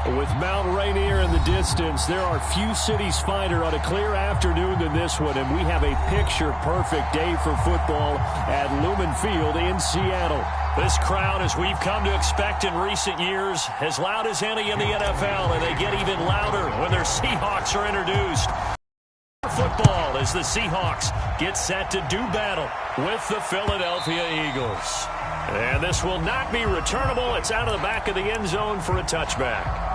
With Mount Rainier in the distance, there are few cities finer on a clear afternoon than this one, and we have a picture-perfect day for football at Lumen Field in Seattle. This crowd, as we've come to expect in recent years, as loud as any in the NFL, and they get even louder when their Seahawks are introduced. Football as the Seahawks get set to do battle with the Philadelphia Eagles. And this will not be returnable. It's out of the back of the end zone for a touchback.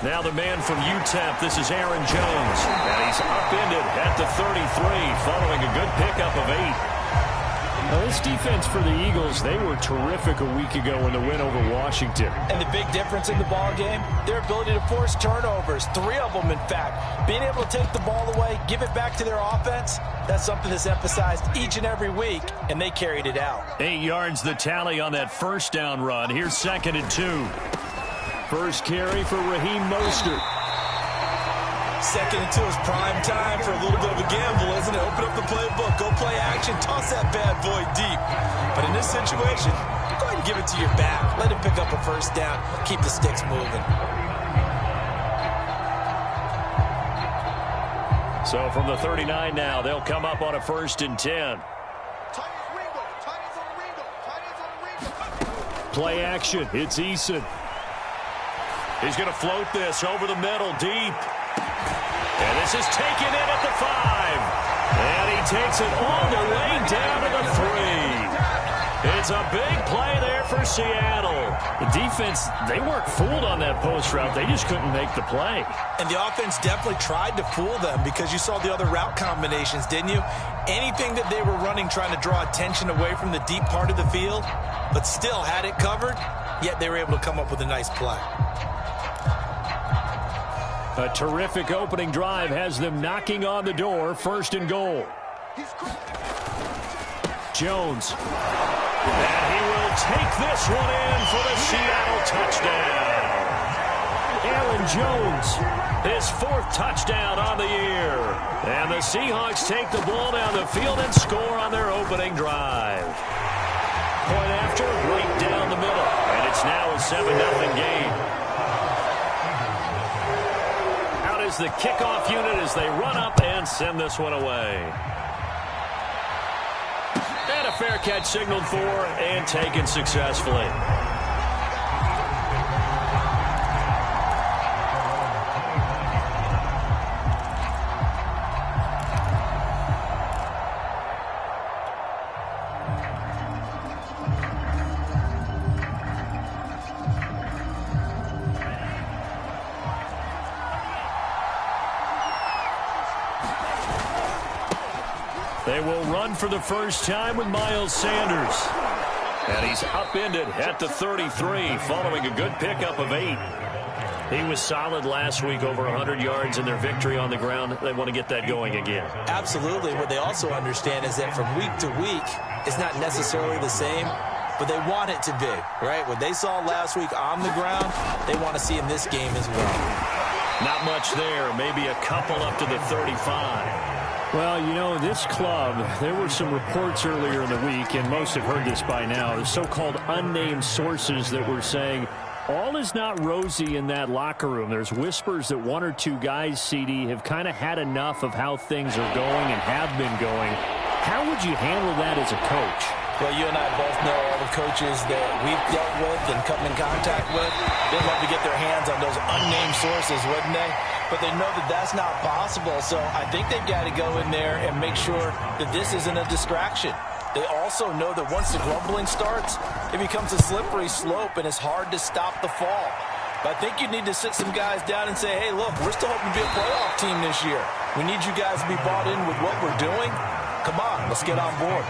Now the man from UTEP, this is Aaron Jones. And he's upended at the 33 following a good pickup of 8. Now this defense for the Eagles, they were terrific a week ago in the win over Washington. And the big difference in the ball game, their ability to force turnovers, 3 of them in fact. Being able to take the ball away, give it back to their offense, that's something that's emphasized each and every week, and they carried it out. 8 yards the tally on that first down run. Here's 2nd and 2. First carry for Raheem Mostert. 2nd and 2 is prime time for a little bit of a gamble, isn't it? Open up the playbook, go play action, toss that bad boy deep. But in this situation, go ahead and give it to your back. Let him pick up a first down, keep the sticks moving. So from the 39 now, they'll come up on a 1st and 10. Play action, it's Eason. He's going to float this over the middle, deep. And this is taken in at the 5. And he takes it all the way down to the 3. It's a big play there for Seattle. The defense, they weren't fooled on that post route. They just couldn't make the play. And the offense definitely tried to fool them because you saw the other route combinations, didn't you? Anything that they were running trying to draw attention away from the deep part of the field, but still had it covered, yet they were able to come up with a nice play. A terrific opening drive has them knocking on the door. 1st and goal. Jones. And he will take this one in for the Seattle touchdown. Aaron Jones, his 4th touchdown on the year. And the Seahawks take the ball down the field and score on their opening drive. Point after, right down the middle. And it's now a 7-0 game. Is the kickoff unit as they run up and send this one away. And a fair catch signaled for and taken successfully. They will run for the first time with Miles Sanders. And he's upended at the 33 following a good pickup of 8. He was solid last week, over 100 yards in their victory on the ground. They want to get that going again. Absolutely. What they also understand is that from week to week, it's not necessarily the same, but they want it to be, right? What they saw last week on the ground, they want to see in this game as well. Not much there. Maybe a couple up to the 35. Well, you know, this club, there were some reports earlier in the week, and most have heard this by now, the so-called unnamed sources that were saying all is not rosy in that locker room. There's whispers that 1 or 2 guys, CD, have kind of had enough of how things are going and have been going. How would you handle that as a coach? Well, you and I both know all the coaches that we've dealt with and come in contact with. They'd love to get their hands on those unnamed sources, wouldn't they? But they know that that's not possible, so I think they've got to go in there and make sure that this isn't a distraction. They also know that once the grumbling starts, it becomes a slippery slope, and it's hard to stop the fall. But I think you need to sit some guys down and say, hey, look, we're still hoping to be a playoff team this year. We need you guys to be bought in with what we're doing. Come on, let's get on board.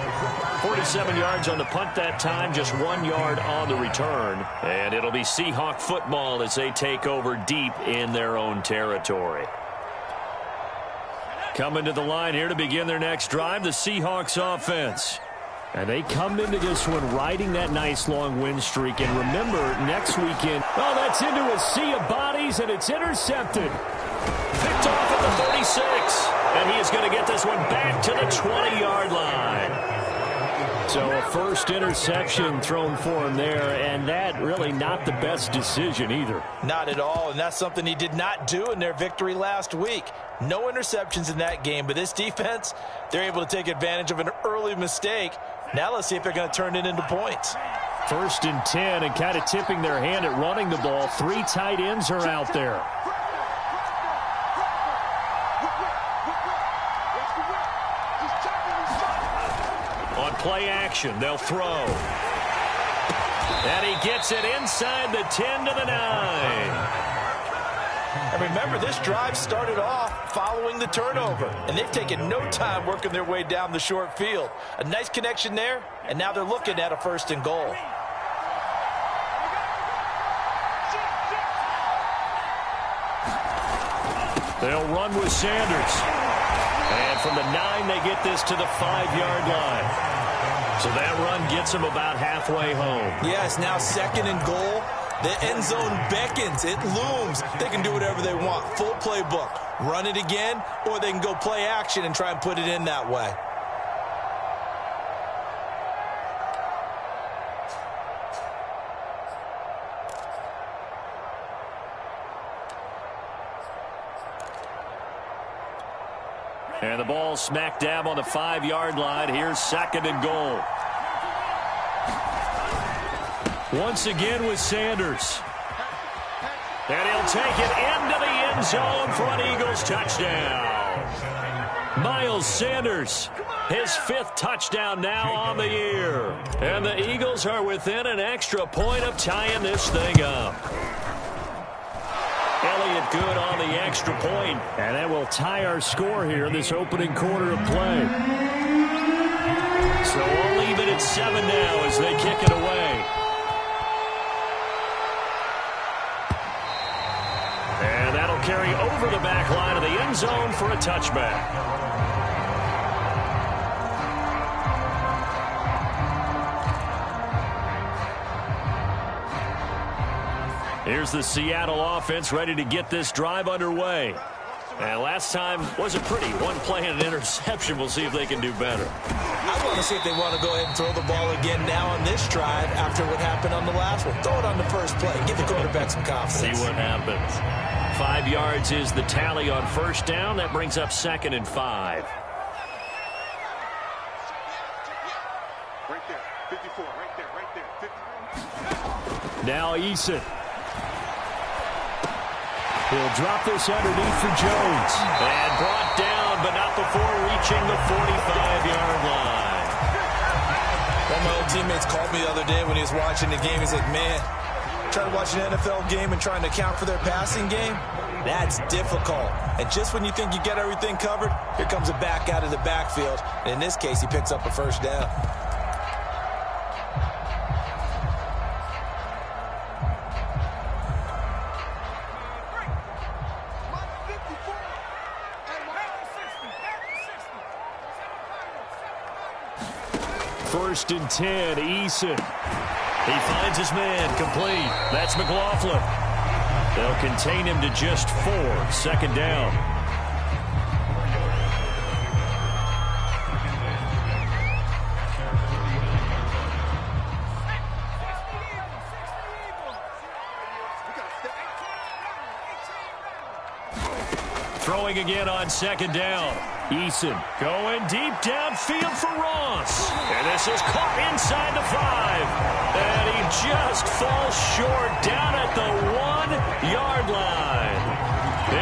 47 yards on the punt that time, just 1 yard on the return. And it'll be Seahawk football as they take over deep in their own territory. Coming to the line here to begin their next drive, the Seahawks offense. And they come into this one riding that nice long win streak. And remember, next weekend, oh, that's into a sea of bodies, and it's intercepted. Picked off at the 36. And he is going to get this one back to the 20-yard line. So a first interception thrown for him there, and that really not the best decision either. Not at all, and that's something he did not do in their victory last week. No interceptions in that game, but this defense, they're able to take advantage of an early mistake. Now let's see if they're going to turn it into points. 1st and 10, and kind of tipping their hand at running the ball. 3 tight ends are out there. On play action, they'll throw. And he gets it inside the 10 to the 9. And remember, this drive started off following the turnover, and they've taken no time working their way down the short field. A nice connection there, and now they're looking at a 1st and goal. They'll run with Sanders. And from the 9, they get this to the 5-yard line. So that run gets them about halfway home. Yes, now 2nd and goal. The end zone beckons. It looms. They can do whatever they want. Full playbook. Run it again, or they can go play action and try and put it in that way. And the ball smack dab on the 5-yard line. Here's 2nd and goal. Once again with Sanders. And he'll take it into the end zone for an Eagles touchdown. Miles Sanders, his 5th touchdown now on the year. And the Eagles are within an extra point of tying this thing up. Elliott good on the extra point, and that will tie our score here in this opening quarter of play. So we'll leave it at 7 now as they kick it away. And that'll carry over the back line of the end zone for a touchback. Here's the Seattle offense ready to get this drive underway. And last time wasn't pretty. One play and an interception. We'll see if they can do better. I want to see if they want to go ahead and throw the ball again now on this drive after what happened on the last one. Throw it on the first play. Give the quarterback some confidence. See what happens. 5 yards is the tally on 1st down. That brings up 2nd and 5. Right there. 54. Right there. 54. Now Eason. He'll drop this underneath for Jones. And brought down, but not before reaching the 45-yard line. One of my old teammates called me the other day when he was watching the game. He's like, man, trying to watch an NFL game and trying to account for their passing game, that's difficult. And just when you think you get everything covered, here comes a back out of the backfield. And in this case, he picks up a 1st down. First and 10, Eason. He finds his man, complete. That's McLaughlin. They'll contain him to just 4, 2nd down. Throwing again on 2nd down. Eason going deep downfield for Ross. And this is caught inside the 5. And he just falls short down at the 1-yard line.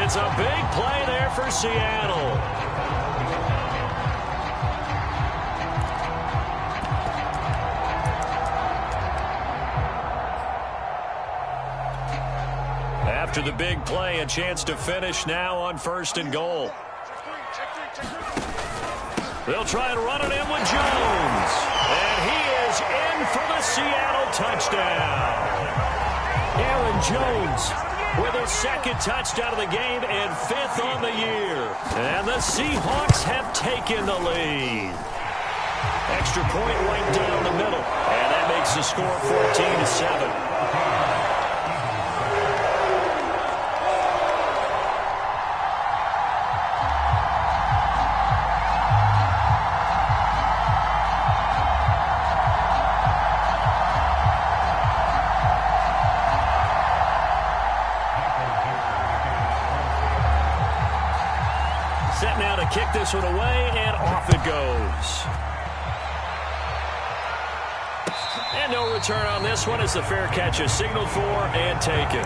It's a big play there for Seattle. After the big play, a chance to finish now on 1st and goal. They'll try and run it in with Jones. And he is in for the Seattle touchdown. Aaron Jones with his 2nd touchdown of the game and 5th on the year. And the Seahawks have taken the lead. Extra point right down the middle. And that makes the score 14-7. Set now to kick this one away, and off it goes. And no return on this one as the fair catch is signaled for and taken.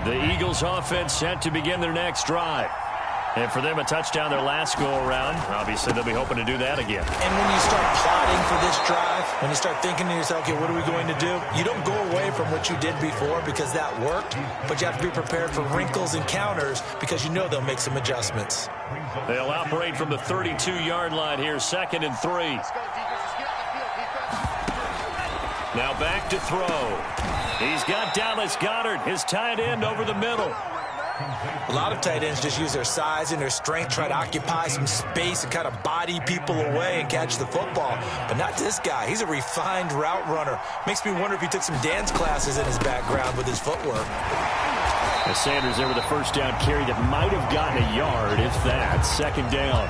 The Eagles offense set to begin their next drive. And for them, a touchdown their last go-around. Obviously, they'll be hoping to do that again. And when you start plotting for this drive, when you start thinking to yourself, okay, what are we going to do? You don't go away from what you did before because that worked, but you have to be prepared for wrinkles and counters because you know they'll make some adjustments. They'll operate from the 32-yard line here, 2nd and 3. Now back to throw. He's got Dallas Goedert, his tight end, over the middle. A lot of tight ends just use their size and their strength, try to occupy some space and kind of body people away and catch the football. But not this guy. He's a refined route runner. Makes me wonder if he took some dance classes in his background with his footwork. As Sanders there with a first down carry that might have gotten a yard, if that. 2nd down.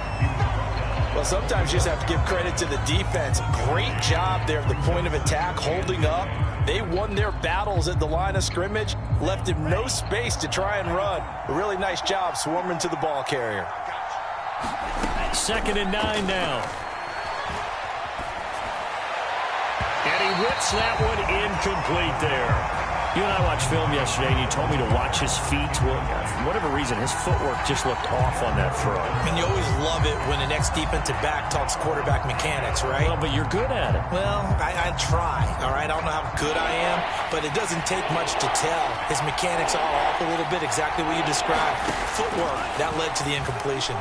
Well, sometimes you just have to give credit to the defense. Great job there at the point of attack, holding up. They won their battles at the line of scrimmage, left him no space to try and run. A really nice job swarming to the ball carrier. 2nd and 9 now. And he rips that one incomplete there. You and I watched film yesterday, and you told me to watch his feet. Well, for whatever reason, his footwork just looked off on that throw. And you always love it when the next defensive back talks quarterback mechanics, right? Well, but you're good at it. Well, I try, all right? I don't know how good I am, but it doesn't take much to tell. His mechanics are off a little bit, exactly what you described. Footwork, that led to the incompletion.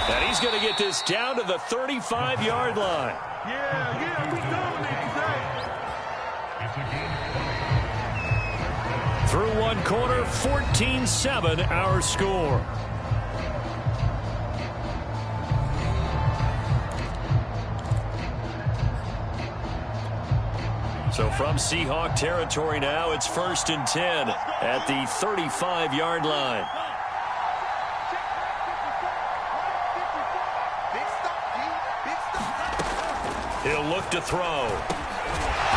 And he's going to get this down to the 35-yard line. Yeah, we dominate today. Through one quarter, 14-7 our score. So from Seahawk territory now, it's 1st and 10 at the 35-yard line. He'll look to throw.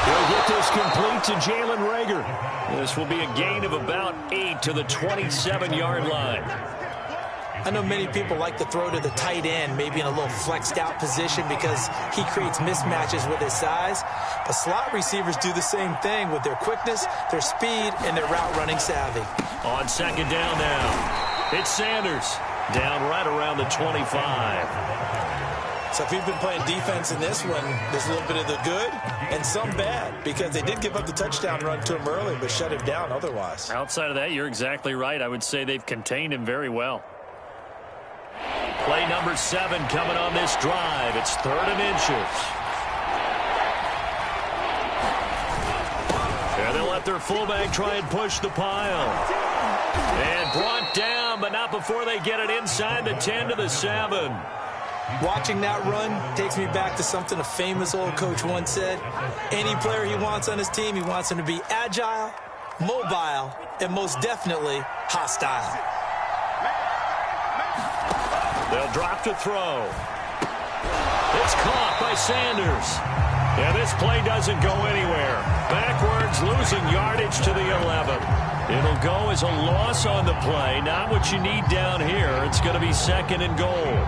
He'll get this complete to Jalen Reagor. This will be a gain of about 8 to the 27-yard line. I know many people like to throw to the tight end, maybe in a little flexed out position because he creates mismatches with his size. But slot receivers do the same thing with their quickness, their speed, and their route running savvy. On 2nd down now, it's Sanders down right around the 25. So if you've been playing defense in this one, there's a little bit of the good and some bad because they did give up the touchdown run to him early but shut him down otherwise. Outside of that, you're exactly right. I would say they've contained him very well. Play number 7 coming on this drive. It's 3rd and inches. And they'll let their fullback try and push the pile. And brought down, but not before they get it inside the 10 to the 7. Watching that run takes me back to something a famous old coach once said. Any player he wants on his team, he wants him to be agile, mobile, and most definitely hostile. They'll drop to throw. It's caught by Sanders. Yeah, this play doesn't go anywhere. Backwards, losing yardage to the 11. It'll go as a loss on the play. Not what you need down here. It's going to be 2nd and goal.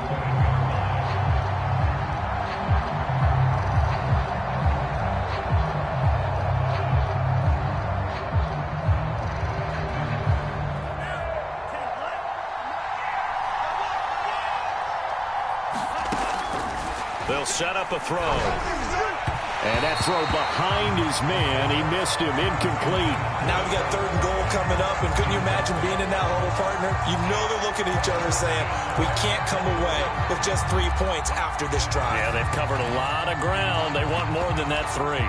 They'll set up a throw. And that throw behind his man. He missed him. Incomplete. Now we got 3rd and goal coming up, and couldn't you imagine being in that huddle, partner? You know they're looking at each other saying, we can't come away with just 3 points after this drive. Yeah, they've covered a lot of ground. They want more than that 3.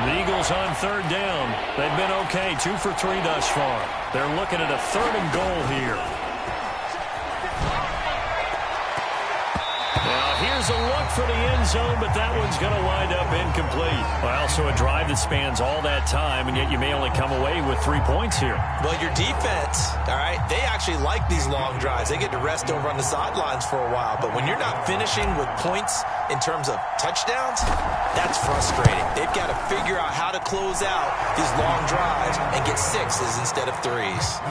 The Eagles on 3rd down. They've been okay, 2 for 3 thus far. They're looking at a 3rd and goal here. Here's a look for the end zone, but that one's going to wind up incomplete. Well, so a drive that spans all that time, and yet you may only come away with 3 points here. Well, your defense, all right, they actually like these long drives. They get to rest over on the sidelines for a while, but when you're not finishing with points in terms of touchdowns, that's frustrating. They've got to figure out how to close out these long drives and get 6s instead of 3s.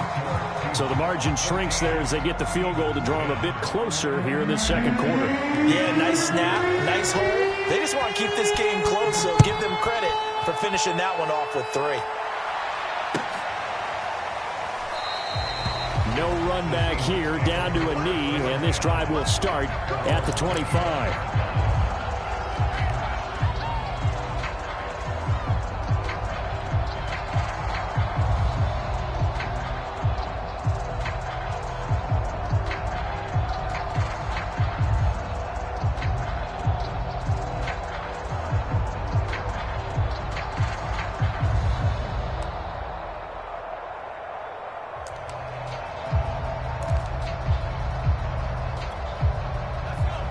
So the margin shrinks there as they get the field goal to draw them a bit closer here in the 2nd quarter. Yeah, nice snap, nice hole. They just want to keep this game close, so give them credit for finishing that one off with 3. No run back here, down to a knee, and this drive will start at the 25.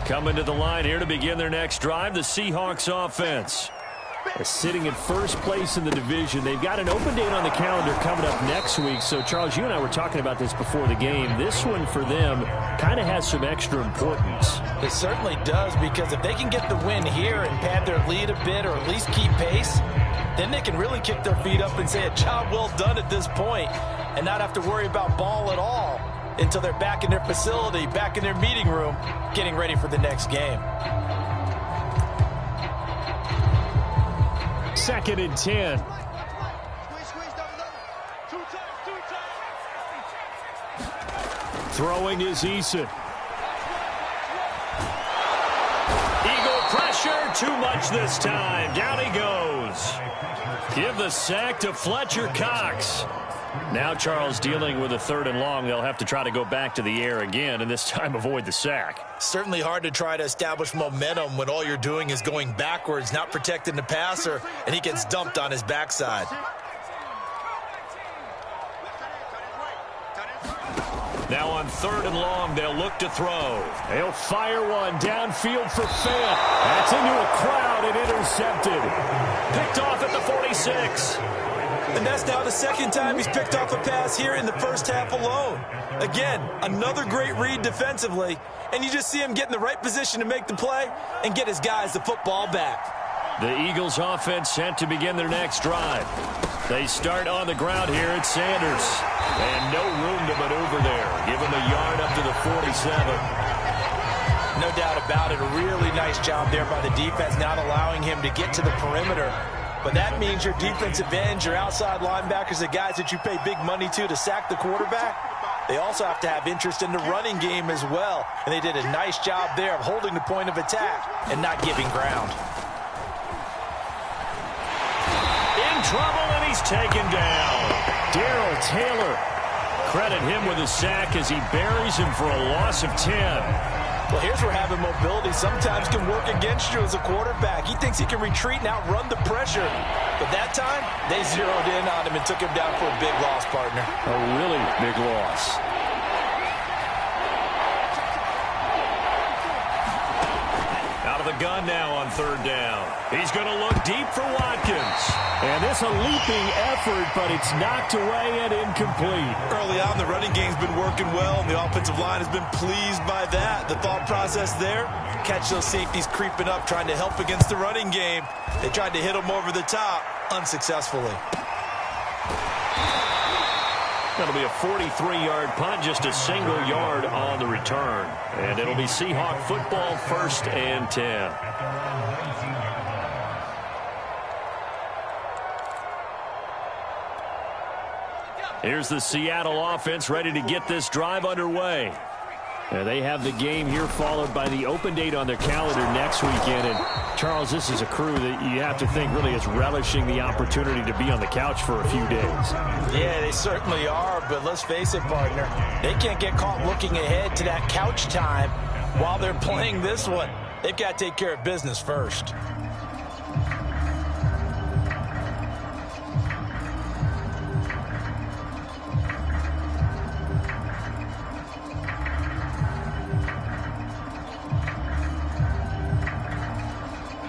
Coming to the line here to begin their next drive, the Seahawks offense. Sitting in first place in the division. They've got an open date on the calendar coming up next week. So, Charles, you and I were talking about this before the game. This one for them kind of has some extra importance. It certainly does, because if they can get the win here and pad their lead a bit or at least keep pace, then they can really kick their feet up and say a job well done at this point and not have to worry about ball at all until they're back in their facility, back in their meeting room, getting ready for the next game. 2nd and 10. Throwing is Eason. Eagle pressure, too much this time. Down he goes. Give the sack to Fletcher Cox. Now Charles dealing with a 3rd and long. They'll have to try to go back to the air again, and this time avoid the sack. Certainly hard to try to establish momentum when all you're doing is going backwards, not protecting the passer, and he gets dumped on his backside. Now on 3rd and long, they'll look to throw. They'll fire one downfield for Fant. That's into a crowd and intercepted. Picked off at the 46. And that's now the 2nd time he's picked off a pass here in the first half alone. Again, another great read defensively, and you just see him get in the right position to make the play and get his guys the football back. The Eagles offense set to begin their next drive. They start on the ground here at Sanders. And no room to maneuver there. Give him a yard up to the 47. No doubt about it. A really nice job there by the defense, not allowing him to get to the perimeter. But that means your defensive ends, your outside linebackers, the guys that you pay big money to sack the quarterback, they also have to have interest in the running game as well. And they did a nice job there of holding the point of attack and not giving ground. In trouble, and he's taken down. Darrell Taylor. Credit him with a sack as he buries him for a loss of 10. Well, here's where having mobility sometimes can work against you as a quarterback. He thinks he can retreat and outrun the pressure. But that time, they zeroed in on him and took him down for a big loss, partner. A really big loss. Out of the gun now on 3rd down. He's going to look deep for Watkins. And this a leaping effort, but it's knocked away and incomplete. Early on, the running game's been working well, and the offensive line has been pleased by that. The thought process there, catch those safeties creeping up, trying to help against the running game. They tried to hit them over the top, unsuccessfully. That'll be a 43-yard punt, just a single yard on the return. And it'll be Seahawk football, 1st and 10. Here's the Seattle offense ready to get this drive underway. They have the game here followed by the open date on their calendar next weekend. And, Charles, this is a crew that you have to think really is relishing the opportunity to be on the couch for a few days. Yeah, they certainly are, but let's face it, partner. They can't get caught looking ahead to that couch time while they're playing this one. They've got to take care of business first.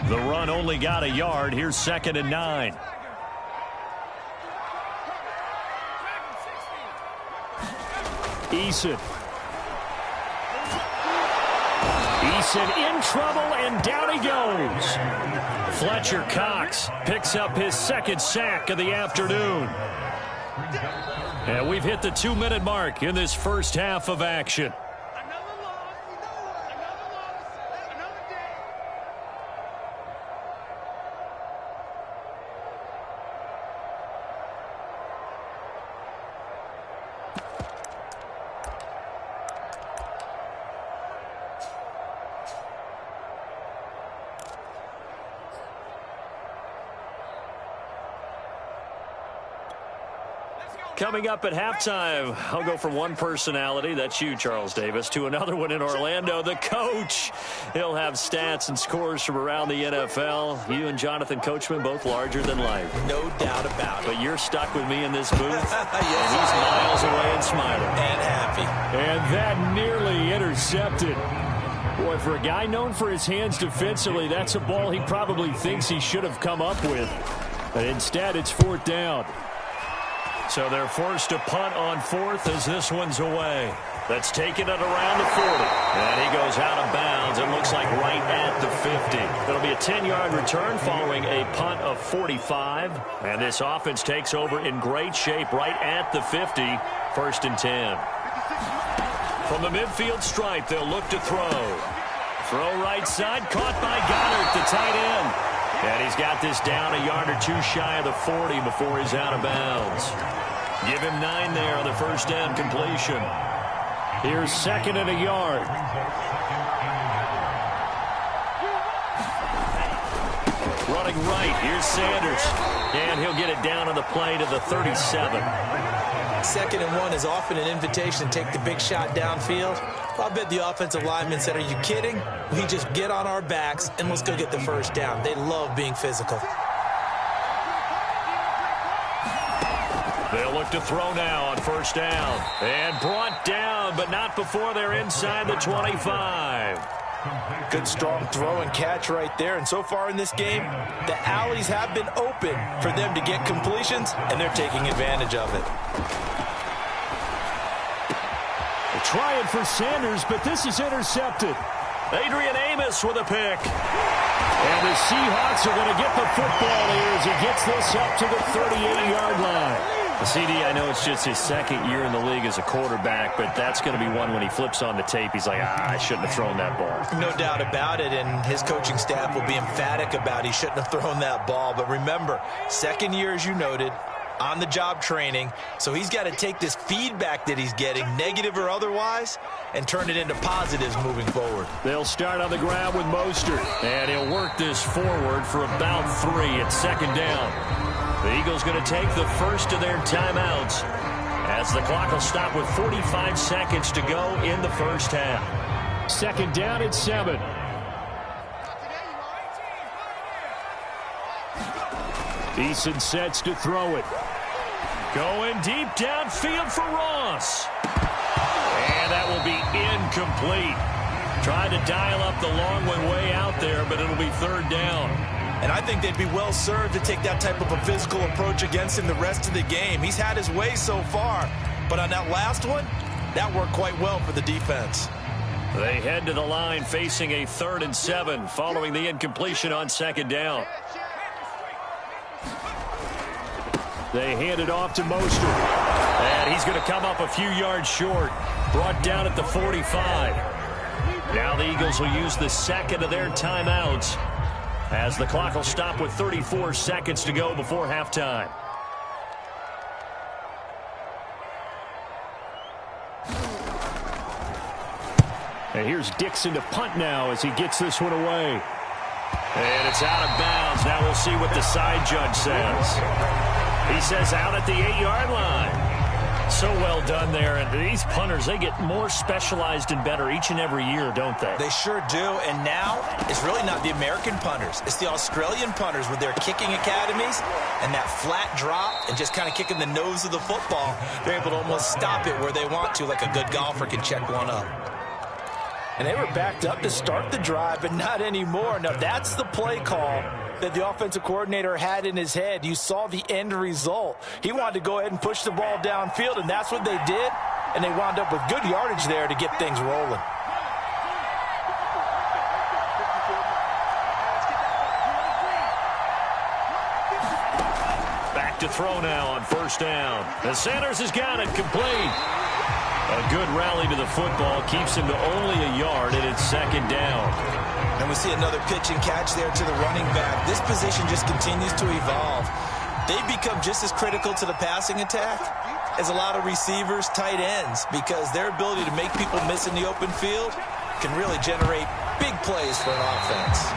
The run only got a yard. Here's 2nd and 9. Eason in trouble, and down he goes. Fletcher Cox picks up his 2nd sack of the afternoon. And we've hit the 2-minute mark in this first half of action. Coming up at halftime, I'll go from one personality, that's you, Charles Davis, to another one in Orlando, the coach. He'll have stats and scores from around the NFL. You and Jonathan Coachman, both larger than life. No doubt about it. But you're stuck with me in this booth, yes, and he's miles away and smiling. And happy. And that nearly intercepted. Boy, for a guy known for his hands defensively, that's a ball he probably thinks he should have come up with. But instead, it's 4th down. So they're forced to punt on 4th as this one's away. That's taken it around the 40. And he goes out of bounds. It looks like right at the 50. It'll be a 10-yard return following a punt of 45. And this offense takes over in great shape right at the 50. 1st and 10. From the midfield stripe, they'll look to throw. Throw right side, caught by Goddard, the tight end. And he's got this down a yard or two shy of the 40 before he's out of bounds. Give him 9 there on the first down completion. Here's 2nd and a yard. Running right, here's Sanders. And he'll get it down on the play to the 37. 2nd and 1 is often an invitation to take the big shot downfield. I bet the offensive lineman said, are you kidding? We just get on our backs and let's go get the first down. They love being physical. They'll look to throw now on 1st down. And brought down, but not before they're inside the 25. Good strong throw and catch right there. And so far in this game, the alleys have been open for them to get completions, and they're taking advantage of it. Trying for Sanders, but this is intercepted. Adrian Amos with a pick. And the Seahawks are going to get the football here as he gets this up to the 38-yard line. The CD, I know it's just his 2nd year in the league as a quarterback, but that's going to be one when he flips on the tape, he's like, I shouldn't have thrown that ball. No doubt about it, and his coaching staff will be emphatic about he shouldn't have thrown that ball. But remember, 2nd year, as you noted, on-the-job training, so he's got to take this feedback that he's getting, negative or otherwise, and turn it into positives moving forward. They'll start on the ground with Mostert, and he'll work this forward for about 3 at 2nd down. The Eagles going to take the first of their timeouts as the clock will stop with 45 seconds to go in the first half. 2nd down at 7. Eason sets to throw it. Going deep downfield for Ross. And that will be incomplete. Tried to dial up the long one way out there, but it'll be 3rd down. And I think they'd be well served to take that type of a physical approach against him the rest of the game. He's had his way so far, but on that last one, that worked quite well for the defense. They head to the line facing a 3rd and 7 following the incompletion on 2nd down. They hand it off to Mostert. And he's going to come up a few yards short. Brought down at the 45. Now the Eagles will use the 2nd of their timeouts as the clock will stop with 34 seconds to go before halftime. And here's Dixon to punt now as he gets this one away. And it's out of bounds. Now we'll see what the side judge says. He says out at the 8-yard line. So well done there. And these punters, they get more specialized and better each and every year, don't they? They sure do. And now it's really not the American punters. It's the Australian punters with their kicking academies and that flat drop and just kind of kicking the nose of the football. They're able to almost stop it where they want to, like a good golfer can check one up. And they were backed up to start the drive, but not anymore. Now, that's the play call that the offensive coordinator had in his head. You saw the end result. He wanted to go ahead and push the ball downfield, and that's what they did. And they wound up with good yardage there to get things rolling. Back to throw now on first down. And Sanders has got it complete. A good rally to the football keeps him to only a yard, and it's second down. And we see another pitch and catch there to the running back. This position just continues to evolve. They become just as critical to the passing attack as a lot of receivers, tight ends, because their ability to make people miss in the open field can really generate big plays for an offense.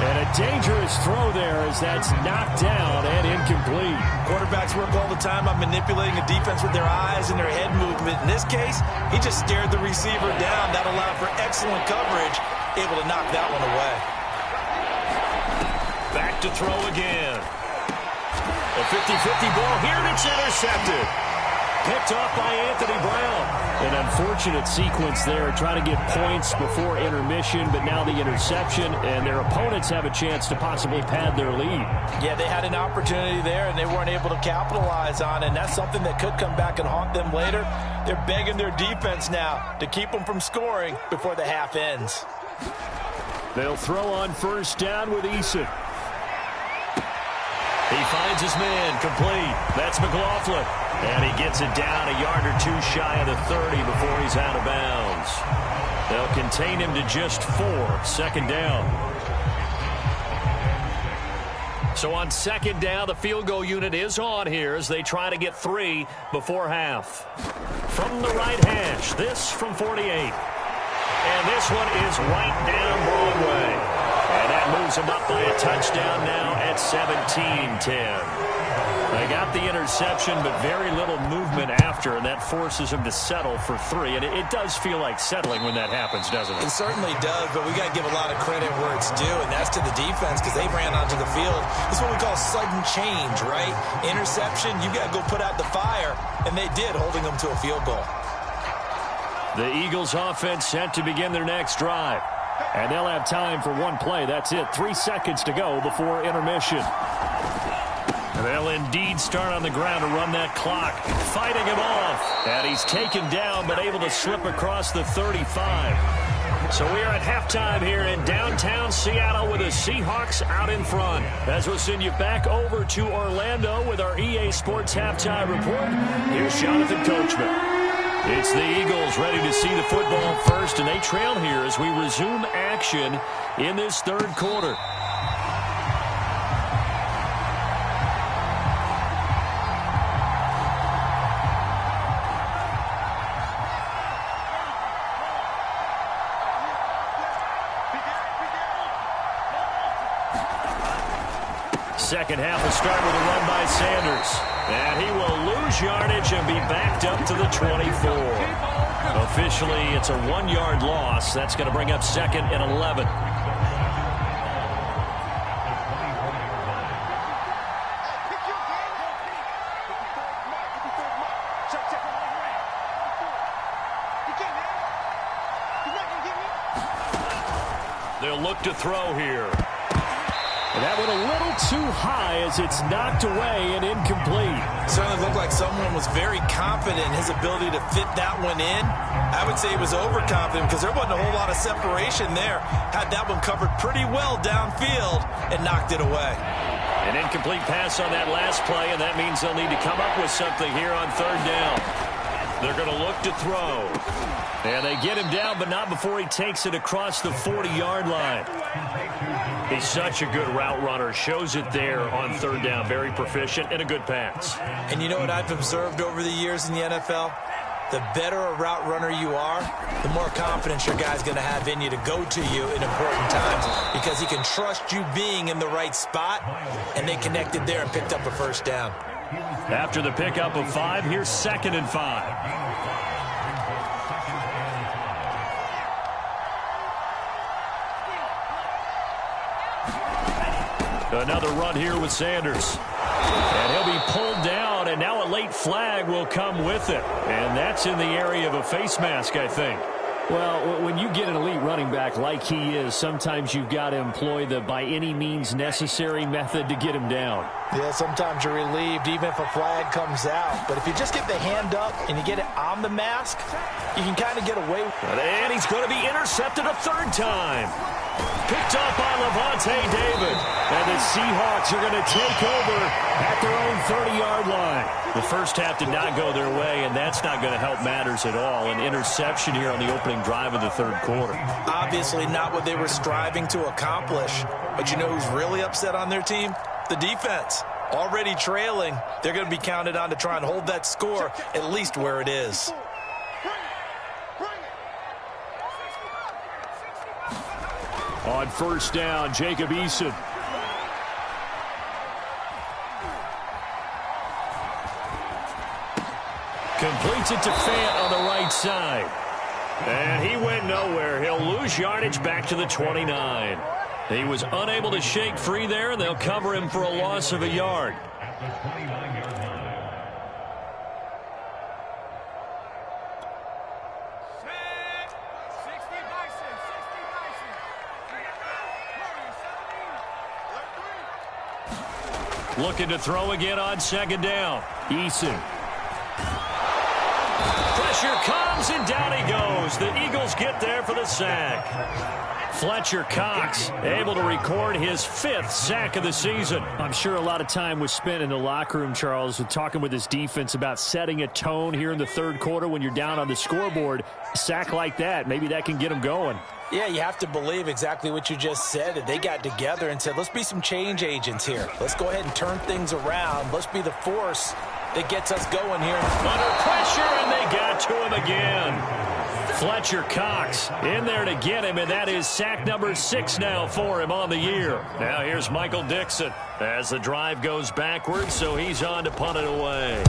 And a dangerous throw there as that's knocked down and incomplete. Quarterbacks work all the time on manipulating a defense with their eyes and their head movement. In this case, he just stared the receiver down. That allowed for excellent coverage, able to knock that one away. Back to throw again. A 50-50 ball here, and it's intercepted. Picked off by Anthony Brown. An unfortunate sequence there, trying to get points before intermission, but now the interception, and their opponents have a chance to possibly pad their lead. Yeah, they had an opportunity there, and they weren't able to capitalize on it, and that's something that could come back and haunt them later. They're begging their defense now to keep them from scoring before the half ends. They'll throw on first down with Eason. He finds his man, complete. That's McLaughlin. And he gets it down a yard or two shy of the 30 before he's out of bounds. They'll contain him to just 4, second down. So on second down, the field goal unit is on here as they try to get 3 before half. From the right hash, this from 48. And this one is right down Broadway. And that moves them up by a touchdown now at 17-10. They got the interception, but very little movement after, and that forces them to settle for 3. And it does feel like settling when that happens, doesn't it? It certainly does, but we got to give a lot of credit where it's due, and that's to the defense because they ran onto the field. It's what we call sudden change, right? Interception, you got to go put out the fire, and they did, holding them to a field goal. The Eagles offense set to begin their next drive. And they'll have time for one play. That's it. 3 seconds to go before intermission. They'll indeed start on the ground to run that clock. Fighting him off. And he's taken down but able to slip across the 35. So we are at halftime here in downtown Seattle with the Seahawks out in front. As we'll send you back over to Orlando with our EA Sports Halftime Report. Here's Jonathan Coachman. It's the Eagles ready to see the football first, and they trail here as we resume action in this third quarter. Second half will start with a run by Sanders. And he will lose yardage and be backed up to the 24. Officially, it's a 1-yard loss. That's going to bring up second and 11. They'll look to throw here. And that went a little too high as it's knocked away and incomplete. Certainly looked like someone was very confident in his ability to fit that one in. I would say he was overconfident because there wasn't a whole lot of separation there. Had that one covered pretty well downfield and knocked it away. An incomplete pass on that last play, and that means they'll need to come up with something here on third down. They're going to look to throw. And they get him down, but not before he takes it across the 40-yard line. He's such a good route runner. Shows it there on third down. Very proficient and a good pass. And you know what I've observed over the years in the NFL? the better a route runner you are, the more confidence your guy's going to have in you to go to you in important times because he can trust you being in the right spot, and they connected there and picked up a first down. After the pickup of 5, here's 2nd and 5. Another run here with Sanders. And he'll be pulled down, and now a late flag will come with it. And that's in the area of a face mask, I think. Well, when you get an elite running back like he is, sometimes you've got to employ the by any means necessary method to get him down. Yeah, sometimes you're relieved even if a flag comes out. But if you just get the hand up and you get it on the mask, you can kind of get away with it. And he's going to be intercepted a 3rd time. Picked up by Levante David. And the Seahawks are going to take over at their own 30-yard line. The first half did not go their way, and that's not going to help matters at all. An interception here on the opening drive of the 3rd quarter. Obviously not what they were striving to accomplish. But you know who's really upset on their team? The defense. Already trailing. They're going to be counted on to try and hold that score at least where it is. On 1st down, Jacob Eason. Completes it to Fant on the right side. And he went nowhere. He'll lose yardage back to the 29. He was unable to shake free there, and they'll cover him for a loss of a yard. Looking to throw again on 2nd down. Eason. Pressure comes, and down he goes. The Eagles get there for the sack. Fletcher Cox able to record his 5th sack of the season. I'm sure a lot of time was spent in the locker room, Charles, with talking with his defense about setting a tone here in the 3rd quarter when you're down on the scoreboard. A sack like that, maybe that can get them going. Yeah, you have to believe exactly what you just said. That they got together and said, let's be some change agents here. Let's go ahead and turn things around. Let's be the force that gets us going here. Under pressure, and they got to him again. Fletcher Cox in there to get him, and that is sack number 6 now for him on the year. Now here's Michael Dixon as the drive goes backwards, so he's on to punt it away.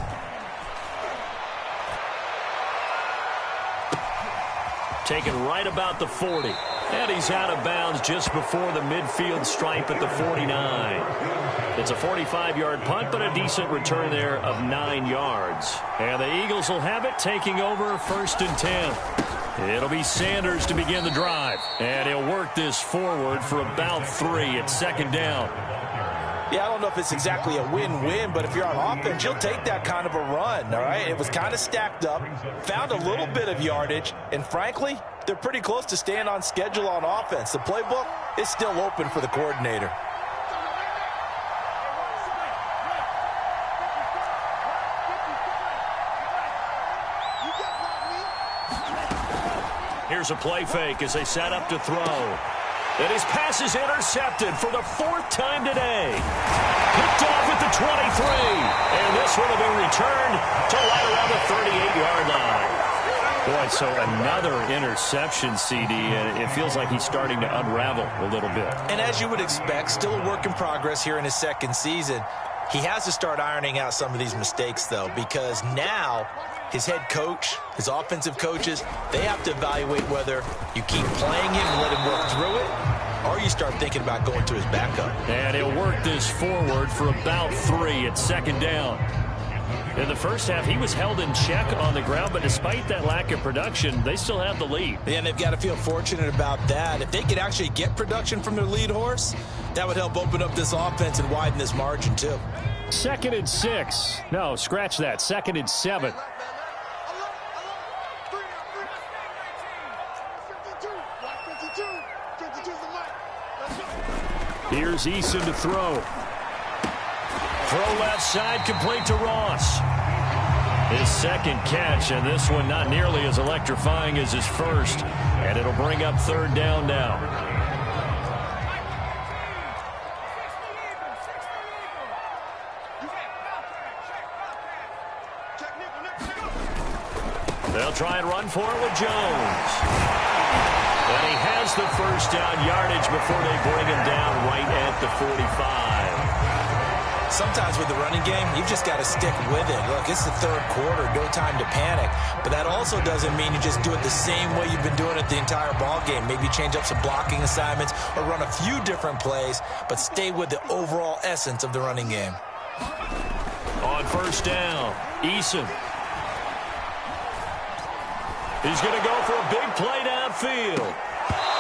Taken right about the 40. And he's out of bounds just before the midfield stripe at the 49. It's a 45-yard punt, but a decent return there of 9 yards. And the Eagles will have it, taking over 1st and 10. It'll be Sanders to begin the drive. And he'll work this forward for about 3 at 2nd down. Yeah, I don't know if it's exactly a win-win, but if you're on offense, you'll take that kind of a run, all right? It was kind of stacked up, found a little bit of yardage, and frankly, they're pretty close to staying on schedule on offense. The playbook is still open for the coordinator. Here's a play fake as they set up to throw. And his pass is intercepted for the 4th time today. Picked off at the 23. And this one will be returned to right around the 38-yard line. Boy, so another interception, CD, and it feels like he's starting to unravel a little bit. And as you would expect, still a work in progress here in his 2nd season. He has to start ironing out some of these mistakes, though, because now his head coach, his offensive coaches, they have to evaluate whether you keep playing him and let him work through it, or you start thinking about going to his backup. And he'll work this forward for about 3 at 2nd down. In the first half, he was held in check on the ground, but despite that lack of production, they still have the lead. And they've got to feel fortunate about that. If they could actually get production from their lead horse, that would help open up this offense and widen this margin, too. 2nd and 6. No, scratch that. 2nd and 7. Here's Eason to throw. Throw left side, complete to Ross. His 2nd catch, and this one not nearly as electrifying as his first. And it'll bring up 3rd down now. They'll try and run for it with Jones. And he has the first down yardage before they bring him down right at the 45. Sometimes with the running game, you've just got to stick with it. Look, it's the third quarter, no time to panic. But that also doesn't mean you just do it the same way you've been doing it the entire ball game. Maybe change up some blocking assignments or run a few different plays, but stay with the overall essence of the running game. On first down, Eason. He's going to go for a big play downfield.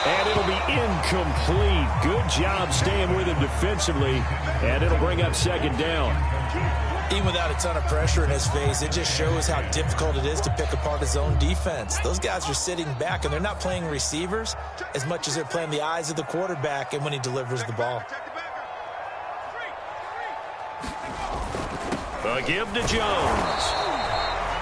And it'll be incomplete. Good job staying with him defensively. And it'll bring up second down. Even without a ton of pressure in his face, it just shows how difficult it is to pick apart his own defense. Those guys are sitting back, and they're not playing receivers as much as they're playing the eyes of the quarterback and when he delivers the ball. A give to Jones.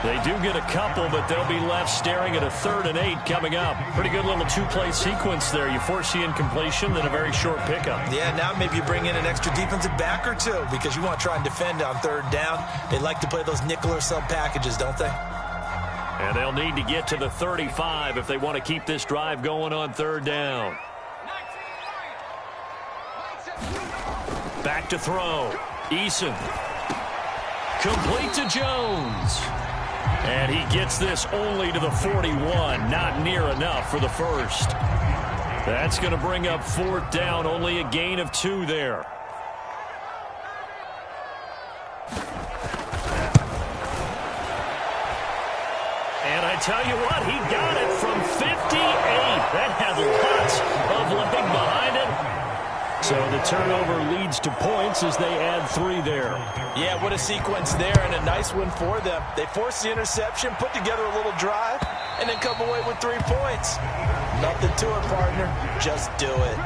They do get a couple, but they'll be left staring at a 3rd and 8 coming up. Pretty good little two-play sequence there. You force the incompletion, then a very short pickup. Yeah, now maybe you bring in an extra defensive back or two because you want to try and defend on 3rd down. They like to play those nickel or sub packages, don't they? And they'll need to get to the 35 if they want to keep this drive going on 3rd down. Back to throw. Eason. Complete to Jones. And he gets this only to the 41. Not near enough for the first. That's going to bring up 4th down. Only a gain of 2 there. And I tell you what, he got it from 58. That had lots of leg behind it. So the turnover leads to points as they add 3 there. Yeah, what a sequence there, and a nice one for them. They force the interception, put together a little drive, and then come away with 3 points. Nothing to it, partner. Just do it.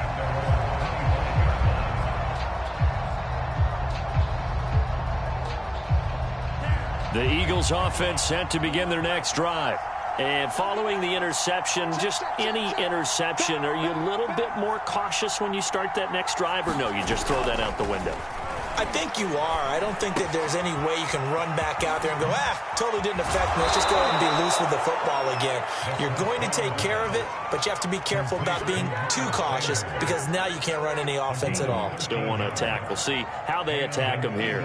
The Eagles offense set to begin their next drive. And following the interception, just any interception, are you a little bit more cautious when you start that next drive, or no, you just throw that out the window? I think you are. I don't think that there's any way you can run back out there and go, totally didn't affect me. Let's just go ahead and be loose with the football again. You're going to take care of it, but you have to be careful about being too cautious because now you can't run any offense at all. Still want to attack. We'll see how they attack them here.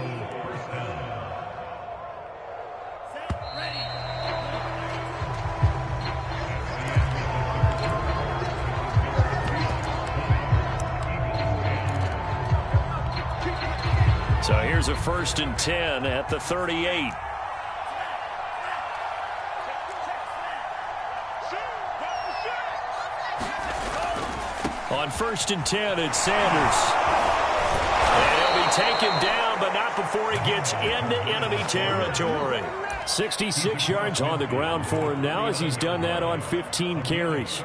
So here's a 1st and 10 at the 38. On 1st and 10, it's Sanders. And he'll be taken down, but not before he gets into enemy territory. 66 yards on the ground for him now as he's done that on 15 carries.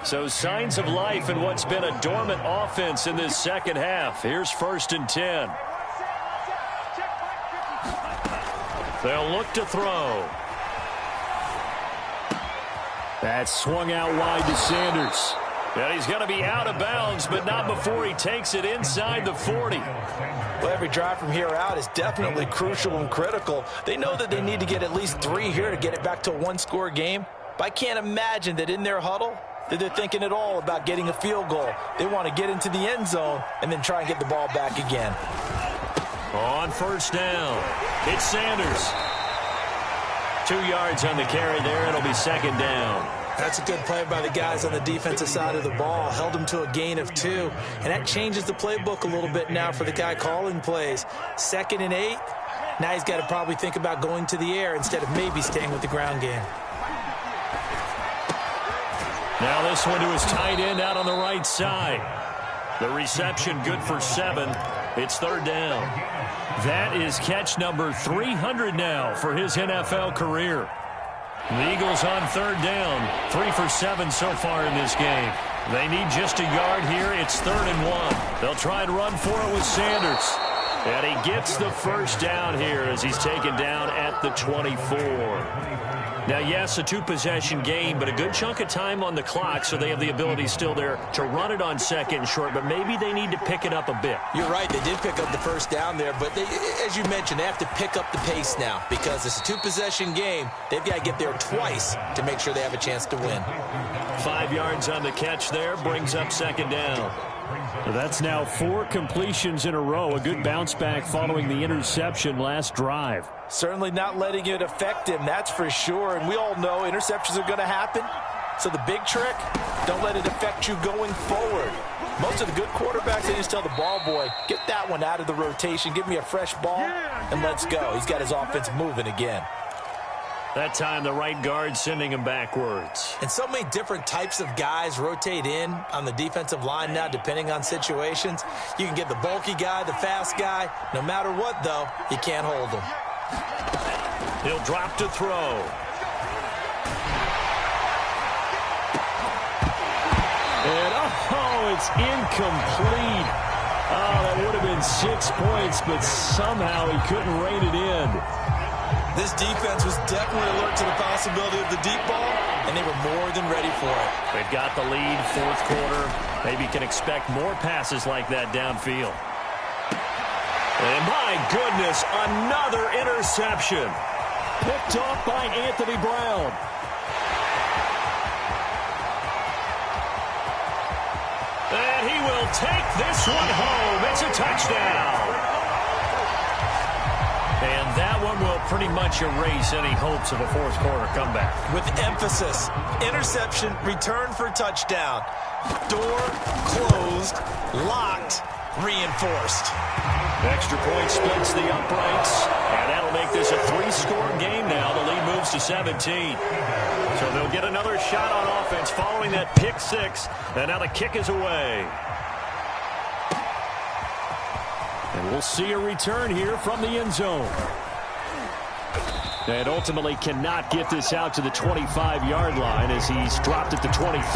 So signs of life in what's been a dormant offense in this second half. Here's 1st and 10. They'll look to throw. That's swung out wide to Sanders. And he's going to be out of bounds, but not before he takes it inside the 40. Well, every drive from here out is definitely crucial and critical. They know that they need to get at least 3 here to get it back to a 1-score game. But I can't imagine that in their huddle that they're thinking at all about getting a field goal. They want to get into the end zone and then try and get the ball back again. On 1st down, it's Sanders. 2 yards on the carry there. It'll be 2nd down. That's a good play by the guys on the defensive side of the ball. Held them to a gain of 2. And that changes the playbook a little bit now for the guy calling plays. 2nd and 8. Now he's got to probably think about going to the air instead of maybe staying with the ground game. Now this one to his tight end out on the right side. The reception good for 7. It's 3rd down. That is catch number 300 now for his NFL career. The Eagles on 3rd down. 3 for 7 so far in this game. They need just a yard here. It's 3rd and 1. They'll try and run for it with Sanders. And he gets the first down here as he's taken down at the 24. Now, yes, a two-possession game, but a good chunk of time on the clock, so they have the ability still there to run it on second and short, but maybe they need to pick it up a bit. You're right. They did pick up the first down there, but they, as you mentioned, they have to pick up the pace now because it's a two-possession game. They've got to get there twice to make sure they have a chance to win. 5 yards on the catch there, brings up second down. That's now 4 completions in a row. A good bounce back following the interception last drive. Certainly not letting it affect him, that's for sure. And we all know interceptions are going to happen. So the big trick, don't let it affect you going forward. Most of the good quarterbacks, they just tell the ball boy, get that one out of the rotation, give me a fresh ball, and let's go. He's got his offense moving again. That time, the right guard sending him backwards. And so many different types of guys rotate in on the defensive line now, depending on situations. You can get the bulky guy, the fast guy. No matter what, though, you can't hold him. He'll drop to throw. And, oh, it's incomplete. Oh, that would have been 6 points, but somehow he couldn't rein it in. This defense was definitely alert to the possibility of the deep ball, and they were more than ready for it. They've got the lead, fourth quarter. Maybe can expect more passes like that downfield. And my goodness, another interception. Picked off by Anthony Brown. And he will take this one home. It's a touchdown. And that one will pretty much erase any hopes of a fourth quarter comeback. With emphasis, interception, return for touchdown. Door closed, locked, reinforced. Extra point splits the uprights, and that'll make this a 3-score game now. The lead moves to 17. So they'll get another shot on offense following that pick six, and now the kick is away. And we'll see a return here from the end zone. And ultimately cannot get this out to the 25-yard line as he's dropped at the 23.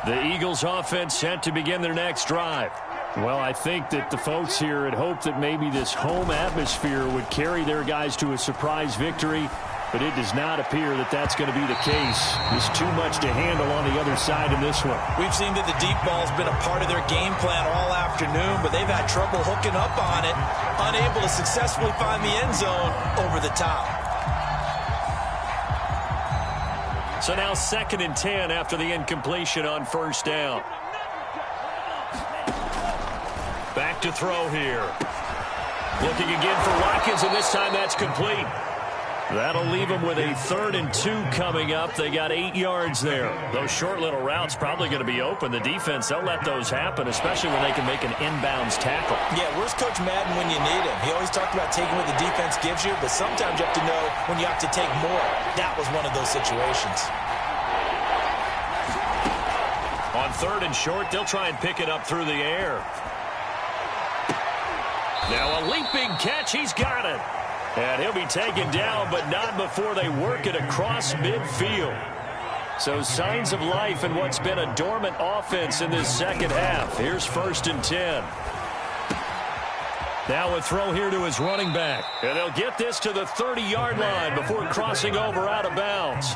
The Eagles offense set to begin their next drive. Well, I think that the folks here had hoped that maybe this home atmosphere would carry their guys to a surprise victory, but it does not appear that that's going to be the case. There's too much to handle on the other side in this one. We've seen that the deep ball's been a part of their game plan all afternoon, but they've had trouble hooking up on it, unable to successfully find the end zone over the top. So now 2nd and 10 after the incompletion on first down. Back to throw here. Looking again for Watkins, and this time that's complete. That'll leave them with a 3rd and 2 coming up. They got 8 yards there. Those short little routes probably going to be open. The defense, they'll let those happen, especially when they can make an inbounds tackle. Yeah, where's Coach Madden when you need him? He always talked about taking what the defense gives you, but sometimes you have to know when you have to take more. That was one of those situations. On 3rd and short, they'll try and pick it up through the air. Now a leaping catch. He's got it. And he'll be taken down, but not before they work it across midfield. So signs of life in what's been a dormant offense in this second half. Here's 1st and 10. Now a throw here to his running back. And they'll get this to the 30-yard line before crossing over out of bounds.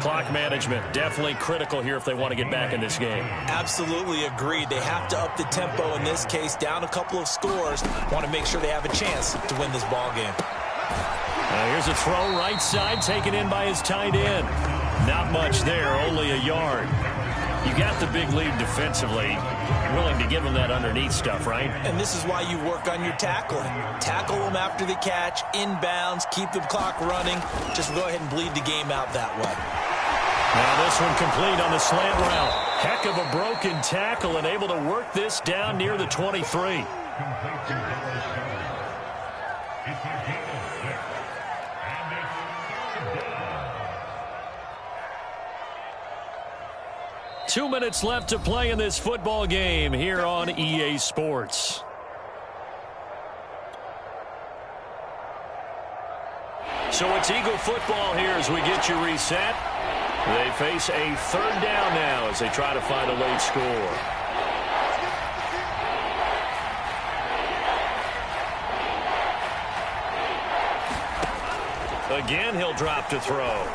Clock management definitely critical here if they want to get back in this game. Absolutely agreed. They have to up the tempo in this case, down a couple of scores. Want to make sure they have a chance to win this ball game. Here's a throw right side taken in by his tight end. Not much there, only a yard. You got the big lead defensively. Willing to give them that underneath stuff, right? And this is why you work on your tackling. Tackle them after the catch, inbounds, keep the clock running. Just go ahead and bleed the game out that way. Now this one complete on the slant route. Heck of a broken tackle and able to work this down near the 23. 2 minutes left to play in this football game here on EA Sports. So it's Eagle football here as we get you reset. They face a 3rd down now as they try to find a late score. Again, he'll drop to throw.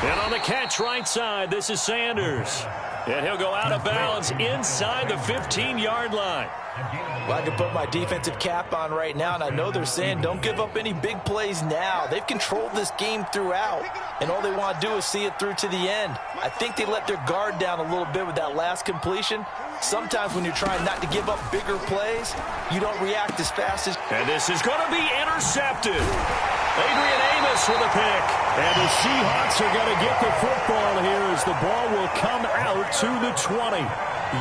And on the catch right side, this is Sanders. And he'll go out of bounds inside the 15-yard line. Well, I can put my defensive cap on right now, and I know they're saying don't give up any big plays now. They've controlled this game throughout, and all they want to do is see it through to the end. I think they let their guard down a little bit with that last completion. Sometimes when you're trying not to give up bigger plays, you don't react as fast as... And this is going to be intercepted. Adrian Amos with a pick. And the Seahawks are going to get the football here as the ball will come out to the 20.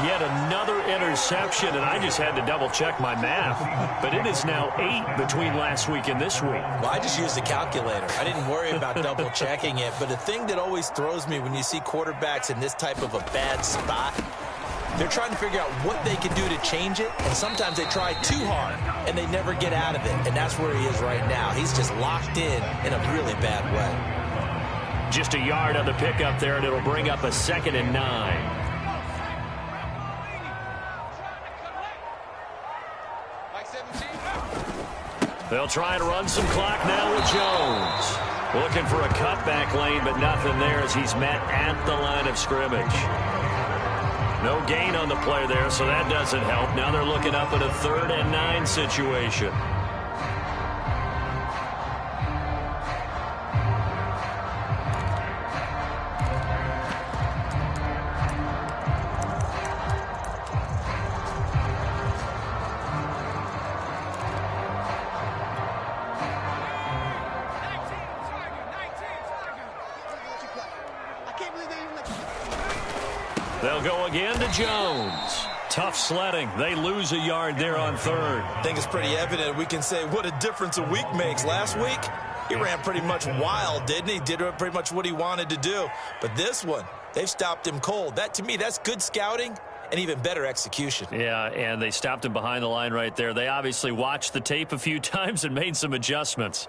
Yet another interception, and I just had to double-check my math. But it is now 8 between last week and this week. Well, I just used a calculator. I didn't worry about double-checking it. But the thing that always throws me when you see quarterbacks in this type of a bad spot, they're trying to figure out what they can do to change it, and sometimes they try too hard, and they never get out of it. And that's where he is right now. He's just locked in a really bad way. Just a yard on the pickup there, and it'll bring up a 2nd and 9. They'll try and run some clock now with Jones. Looking for a cutback lane, but nothing there as he's met at the line of scrimmage. No gain on the play there, so that doesn't help. Now they're looking up at a 3rd and 9 situation. They'll go again to Jones. Tough sledding. They lose a yard there on 3rd. I think it's pretty evident. We can say what a difference a week makes. Last week, he ran pretty much wild, didn't he? Did pretty much what he wanted to do. But this one, they've stopped him cold. That, to me, that's good scouting and even better execution. Yeah, and they stopped him behind the line right there. They obviously watched the tape a few times and made some adjustments.